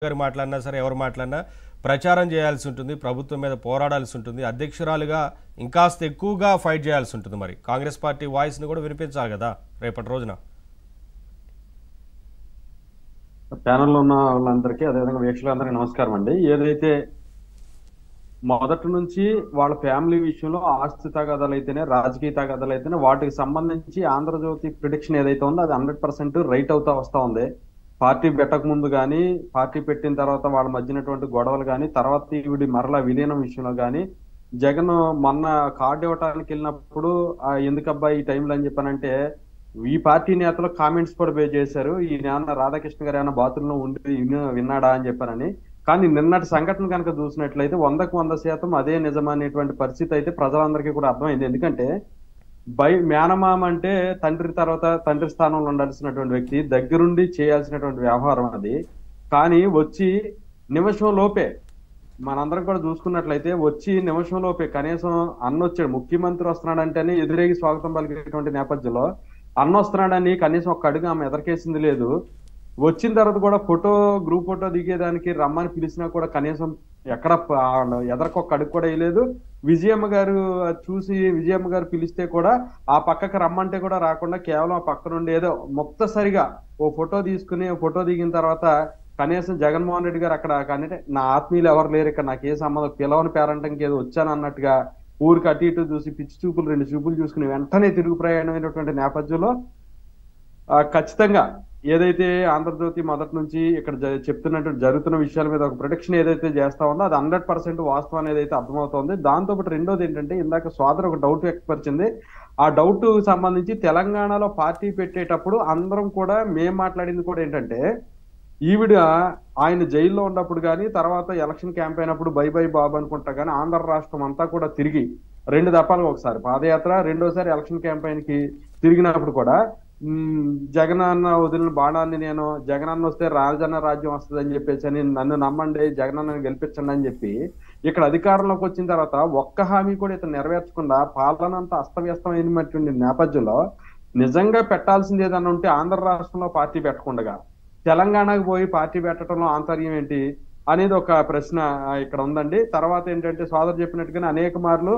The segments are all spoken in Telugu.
గారు మాట్లాడినా సరే ఎవరు మాట్లాడినా ప్రచారం చేయాల్సి ఉంటుంది, ప్రభుత్వం మీద పోరాడాల్సి ఉంటుంది, అధ్యక్షురాలుగా ఇంకాస్త ఎక్కువగా ఫైట్ చేయాల్సి ఉంటుంది. మరి కాంగ్రెస్ పార్టీ వాయిస్ని కూడా వినిపించాలి కదా రేపటి రోజున. ప్యానెల్లో ఉన్న వాళ్ళందరికీ అదేవిధంగా వీక్షకులందరికీ నమస్కారం అండి. ఏదైతే మొదటి నుంచి వాళ్ళ ఫ్యామిలీ విషయంలో ఆస్తి తగాదాలు అయితేనే రాజకీయ తగాదాలు అయితేనే వాటికి సంబంధించి ఆంధ్రజ్యోతి ప్రిడిక్షన్ ఏదైతే ఉందో అది 100% రైట్ అవుతా వస్తా ఉంది. పార్టీ పెట్టక ముందు కానీ పార్టీ పెట్టిన తర్వాత వాళ్ళ మధ్యనటువంటి గొడవలు కానీ తర్వాత ఈవిడి మరలా విలీనం విషయంలో కానీ జగన్ మొన్న కార్డు ఇవ్వటానికి వెళ్ళినప్పుడు ఎందుకబ్బా ఈ టైంలో అని చెప్పానంటే ఈ పార్టీ నేతలు కామెంట్స్ కూడా పే చేశారు. ఈ నాన్న రాధాకృష్ణ గారు ఏమైనా బాత్రూంలో ఉండి విన్నాడా అని చెప్పానని. కానీ నిన్నటి సంఘటన కనుక చూసినట్లయితే 100% అదే నిజమనేటువంటి పరిస్థితి అయితే ప్రజలందరికీ కూడా అర్థమైంది. ఎందుకంటే మేనమామ అంటే తండ్రి తర్వాత తండ్రి స్థానంలో ఉండాల్సినటువంటి వ్యక్తి దగ్గరుండి చేయాల్సినటువంటి వ్యవహారం అది. కానీ వచ్చి నిమిషం లోపే మనందరం కూడా చూసుకున్నట్లయితే వచ్చి నిమిషం లోపే కనీసం అన్న వచ్చాడు, ముఖ్యమంత్రి వస్తున్నాడంటేనే ఎదురేగి స్వాగతం పలికేటువంటి నేపథ్యంలో అన్న వస్తున్నాడని కనీసం ఒక్క అడుగు ఆమె ఎదరికేసింది లేదు. వచ్చిన తర్వాత కూడా గ్రూప్ ఫోటో దిగేదానికి రమ్మని పిలిచినా కూడా కనీసం ఎక్కడ ఎదరకొక్క అడుగు కూడా వేయలేదు. విజయమ్మ గారు చూసి విజయమ్మ గారు పిలిస్తే కూడా ఆ పక్కకు రమ్మంటే కూడా రాకుండా కేవలం ఆ పక్క నుండి ఏదో ముక్తసరిగా ఓ ఫోటో తీసుకుని ఫోటో దిగిన తర్వాత కనీసం జగన్మోహన్ రెడ్డి గారు అక్కడ కానీ నా ఆత్మీయులు ఎవరు లేరు ఇక్కడ, నాకు ఏ సంబంధం, పిలవని పేరంటంకి ఏదో వచ్చాను అన్నట్టుగా ఊరికి అటు ఇటు చూసి పిచ్చి చూపులు 2 చూపులు చూసుకుని వెంటనే తిరుగు ప్రయాణమైనటువంటి నేపథ్యంలో ఖచ్చితంగా ఏదైతే ఆంధ్రజ్యోతి మొదటి నుంచి ఇక్కడ చెప్తున్నట్టు జరుగుతున్న విషయాల మీద ఒక ప్రొటెక్షన్ ఏదైతే చేస్తా ఉందో అది 100% వాస్తవం అనేది అయితే అర్థమవుతోంది. దాంతో పాటు రెండోది ఏంటంటే ఇందాక సోదరు ఒక డౌట్ వ్యక్తపరిచింది. ఆ డౌట్ సంబంధించి తెలంగాణలో పార్టీ పెట్టేటప్పుడు అందరం కూడా మేము మాట్లాడింది కూడా ఏంటంటే ఈవిడ ఆయన జైల్లో ఉన్నప్పుడు కానీ తర్వాత ఎలక్షన్ క్యాంప్ అయినప్పుడు బై బై బాబు అనుకుంటా కానీ ఆంధ్ర రాష్ట్రం అంతా కూడా తిరిగి 2 దఫాలుగా, ఒకసారి పాదయాత్ర, రెండోసారి ఎలక్షన్ క్యాంపెయిన్కి తిరిగినప్పుడు కూడా జగనన్న వదిలిన బాణాన్ని నేను జగనన్న వస్తే రాజన్న రాజ్యం వస్తుంది అని చెప్పేసి అని నన్ను నమ్మండి జగనన్నని గెలిపించండి అని చెప్పి ఇక్కడ అధికారంలోకి వచ్చిన తర్వాత ఒక్క హామీ కూడా ఇతను నెరవేర్చకుండా పాలన అంతా అస్తవ్యస్తమైనటువంటి నేపథ్యంలో నిజంగా పెట్టాల్సింది ఏదన్నా ఉంటే ఆంధ్ర రాష్ట్రంలో పార్టీ పెట్టకుండా తెలంగాణకు పోయి పార్టీ పెట్టడంలో ఆంతర్యం ఏంటి అనేది ఒక ప్రశ్న ఇక్కడ ఉందండి. తర్వాత ఏంటంటే సోదరు చెప్పినట్టుగానే అనేక మార్లు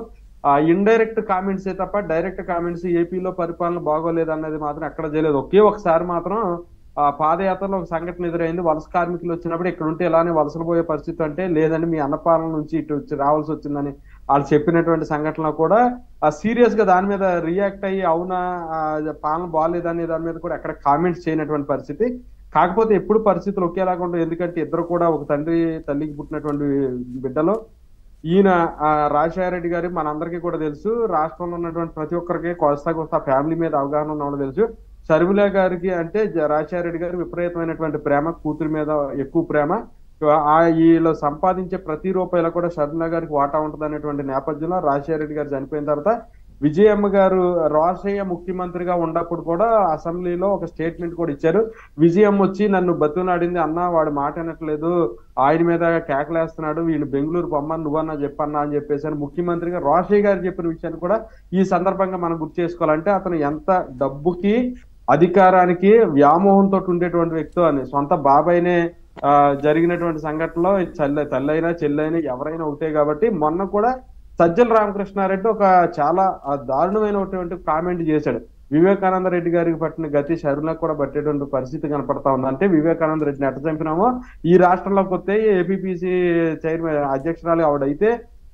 ఇండైరెక్ట్ కామెంట్స్ తప్ప డైరెక్ట్ కామెంట్స్ ఏపీలో పరిపాలన బాగోలేదు అన్నది మాత్రం ఎక్కడ చేయలేదు. ఒకే ఒకసారి మాత్రం పాదయాత్రలో ఒక సంఘటన ఎదురైంది. వలస కార్మికులు వచ్చినప్పుడు ఇక్కడ ఉంటే ఇలానే వలసలు పోయే పరిస్థితి అంటే లేదండి మీ అన్నపాలన నుంచి ఇటు వచ్చి రావాల్సి వచ్చిందని వాళ్ళు చెప్పినటువంటి సంఘటనలో కూడా సీరియస్ గా దాని మీద రియాక్ట్ అయ్యి అవునా పాలన బాగాలేదనే దాని మీద కూడా ఎక్కడ కామెంట్స్ చేయనటువంటి పరిస్థితి. కాకపోతే ఎప్పుడు పరిస్థితులు ఒకేలాగా ఉండవు. ఎందుకంటే ఇద్దరు కూడా ఒక తల్లికి పుట్టినటువంటి బిడ్డలు. ఈయన రాజశేఖర రెడ్డి గారు మనందరికీ కూడా తెలుసు, రాష్ట్రంలో ఉన్నటువంటి ప్రతి ఒక్కరికి కోస్తా ఫ్యామిలీ మీద అవగాహన ఉన్న వాళ్ళు తెలుసు. షర్మిల గారికి అంటే రాజశేఖర రెడ్డి గారు విపరీతమైనటువంటి ప్రేమ, కూతురి మీద ఎక్కువ ప్రేమ. వీళ్ళు సంపాదించే ప్రతి రూపాయలు కూడా షర్మిల గారికి వాటా ఉంటుంది అనేటువంటి నేపథ్యంలో రాజశేఖర రెడ్డి గారు చనిపోయిన తర్వాత విజయమ్మ గారు రాష్ట్రీయ ముఖ్యమంత్రిగా ఉన్నప్పుడు కూడా అసెంబ్లీలో ఒక స్టేట్మెంట్ కూడా ఇచ్చారు. విజయమ్మ వచ్చి నన్ను బతునాడింది, అన్న వాడు మాట అనట్లేదు, ఆయన మీద కేకలేస్తున్నాడు, వీళ్ళు బెంగళూరు బొమ్మని నువ్వన్నా చెప్పన్నా అని చెప్పేసి ముఖ్యమంత్రిగా రాజశేఖర్ గారు చెప్పిన విషయాన్ని కూడా ఈ సందర్భంగా మనం గుర్తు చేసుకోవాలంటే అతను ఎంత డబ్బుకి అధికారానికి వ్యామోహంతో ఉండేటువంటి వ్యక్తి అని సొంత బాబాయినే జరిగినటువంటి సంఘటనలో తల్లైనా చెల్లైనా ఎవరైనా ఒకటే. కాబట్టి మొన్న కూడా సజ్జల రామకృష్ణారెడ్డి ఒక చాలా దారుణమైనటువంటి కామెంట్ చేశాడు. వివేకానంద రెడ్డి గారికి పట్టిన గతి షర్మిలకు కూడా పట్టేటువంటి పరిస్థితి కనపడతా ఉంది. అంటే వివేకానంద రెడ్డిని ఎట్ట చంపినామో ఈ రాష్ట్రంలోకి వస్తే ఏపీపీసీ చైర్మన్ అధ్యక్షురాలు ఆవిడైతే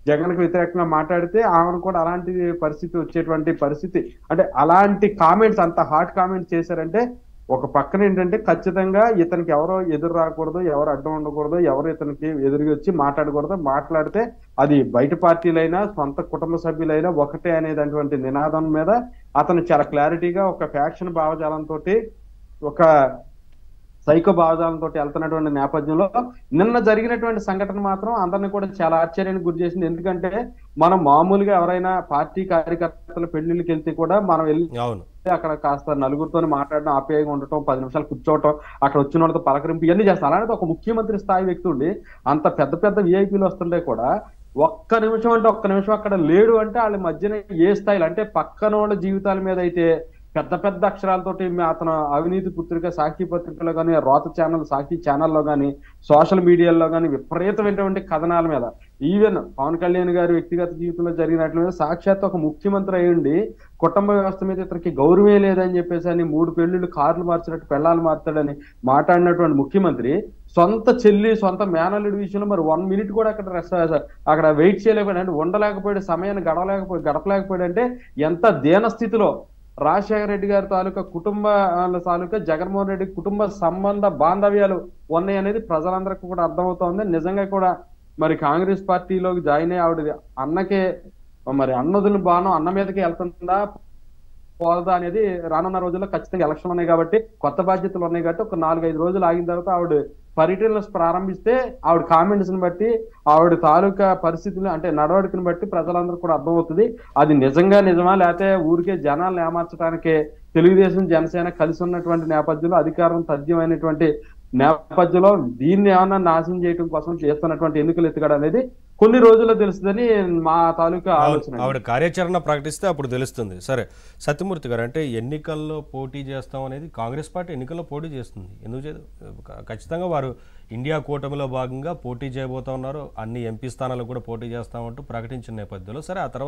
జగన్కు వ్యతిరేకంగా మాట్లాడితే ఆమెను కూడా అలాంటి పరిస్థితి వచ్చేటువంటి పరిస్థితి. అంటే అలాంటి కామెంట్స్ అంత హాట్ కామెంట్స్ చేశారంటే ఒక పక్కన ఏంటంటే ఖచ్చితంగా ఇతనికి ఎవరో ఎదురు రాకూడదు, ఎవరు అడ్డం ఉండకూడదు, ఎవరు ఇతనికి ఎదురుగా వచ్చి మాట్లాడకూడదు, మాట్లాడితే అది బయట పార్టీలైనా సొంత కుటుంబ సభ్యులైనా ఒకటే అనేటువంటి నినాదం మీద అతను చాలా క్లారిటీగా ఒక ఫ్యాక్షన్ భావజాలంతో ఒక సైకో భావజాలంతో వెళ్తున్నటువంటి నేపథ్యంలో నిన్న జరిగినటువంటి సంఘటన మాత్రం అందరినీ కూడా చాలా ఆశ్చర్యానికి గురి చేసింది. ఎందుకంటే మనం మామూలుగా ఎవరైనా పార్టీ కార్యకర్తల పెళ్లిళ్ళకి వెళ్తే కూడా మనం వెళ్ళి అక్కడ కాస్త నలుగురితో మాట్లాడడం, ఆప్యాయంగా ఉండటం, 10 నిమిషాలు కూర్చోవటం, అక్కడ వచ్చిన వాళ్ళతో పలకరింపు ఇవన్నీ చేస్తాం. అలాంటి ఒక ముఖ్యమంత్రి స్థాయి వ్యక్తి ఉండి అంత పెద్ద పెద్ద విఐపీలు వస్తుంటే కూడా ఒక్క నిమిషం అక్కడ లేడు అంటే వాళ్ళ మధ్యన ఏ స్థాయిలో అంటే పక్కన వాళ్ళ జీవితాల మీద అయితే పెద్ద పెద్ద అక్షరాలతోటి అతను అవినీతి పుత్రిక సాక్షి పత్రికలో కానీ, రోత ఛానల్ సాక్షి ఛానల్లో కానీ, సోషల్ మీడియాలో కానీ విపరీతమైనటువంటి కథనాల మీద, ఈవెన్ పవన్ కళ్యాణ్ గారి వ్యక్తిగత జీవితంలో జరిగినట్ల మీద సాక్షాత్ ఒక ముఖ్యమంత్రి అయ్యుండి కుటుంబ వ్యవస్థ మీద ఇతనికి గౌరవమే లేదని చెప్పేసి అని 3 పెళ్లిళ్ళు కార్లు మార్చినట్టు పెళ్ళాలు మార్చాడని మాట్లాడినటువంటి ముఖ్యమంత్రి సొంత చెల్లి సొంత మేనల్లుడి విషయంలో మరి 1 మినిట్ కూడా అక్కడ వెయిట్ చేయలేకపోయాడు, అంటే ఉండలేకపోయాడు, సమయాన్ని గడపలేకపోయాడు. అంటే ఎంత దీన స్థితిలో రాజశేఖర రెడ్డి గారి తాలూకా కుటుంబాల తాలూకా జగన్మోహన్ రెడ్డి కుటుంబ సంబంధ బాంధవ్యాలు ఉన్నాయి అనేది ప్రజలందరికీ కూడా అర్థమవుతోంది. నిజంగా కూడా మరి కాంగ్రెస్ పార్టీలోకి జాయిన్ అయ్యి ఆవిడ అన్నకే మరి అన్నదుల బాణం అన్న మీదకి వెళ్తుందా పోదా అనేది రానున్న రోజుల్లో ఖచ్చితంగా ఎలక్షన్ ఉన్నాయి కాబట్టి, కొత్త బాధ్యతలు ఉన్నాయి కాబట్టి ఒక 4-5 రోజులు ఆగిన తర్వాత ఆవిడ పర్యటనలు ప్రారంభిస్తే ఆవిడ కామెంట్స్ ని బట్టి ఆవిడ తాలూకా పరిస్థితులు అంటే నడవడికను బట్టి ప్రజలందరూ కూడా అర్థమవుతుంది అది నిజమా లేకపోతే ఊరికే జనాలను ఏమార్చడానికే తెలుగుదేశం జనసేన కలిసి ఉన్నటువంటి నేపథ్యంలో అధికారం తథ్యమైనటువంటి నేపథ్యంలో దీన్ని ఏమన్నా నాశనం చేయడం కోసం చేస్తున్నటువంటి ఎన్నికలు ఎత్తుగడ అనేది కొన్ని రోజుల్లో తెలుస్తుందని మా తాలూకా ఆలోచన. ఆవిడ కార్యాచరణ ప్రకటిస్తే అప్పుడు తెలుస్తుంది. సరే సత్యమూర్తి గారు, అంటే ఎన్నికల్లో పోటీ చేస్తాం అనేది కాంగ్రెస్ పార్టీ ఎన్నికల్లో పోటీ చేస్తుంది, ఎందుకు చేయదు? ఖచ్చితంగా వారు ఇండియా కూటమిలో భాగంగా పోటీ చేయబోతా ఉన్నారు, అన్ని ఎంపీ స్థానాలకు కూడా పోటీ చేస్తామంటూ ప్రకటించిన నేపథ్యంలో సరే ఆ తర్వాత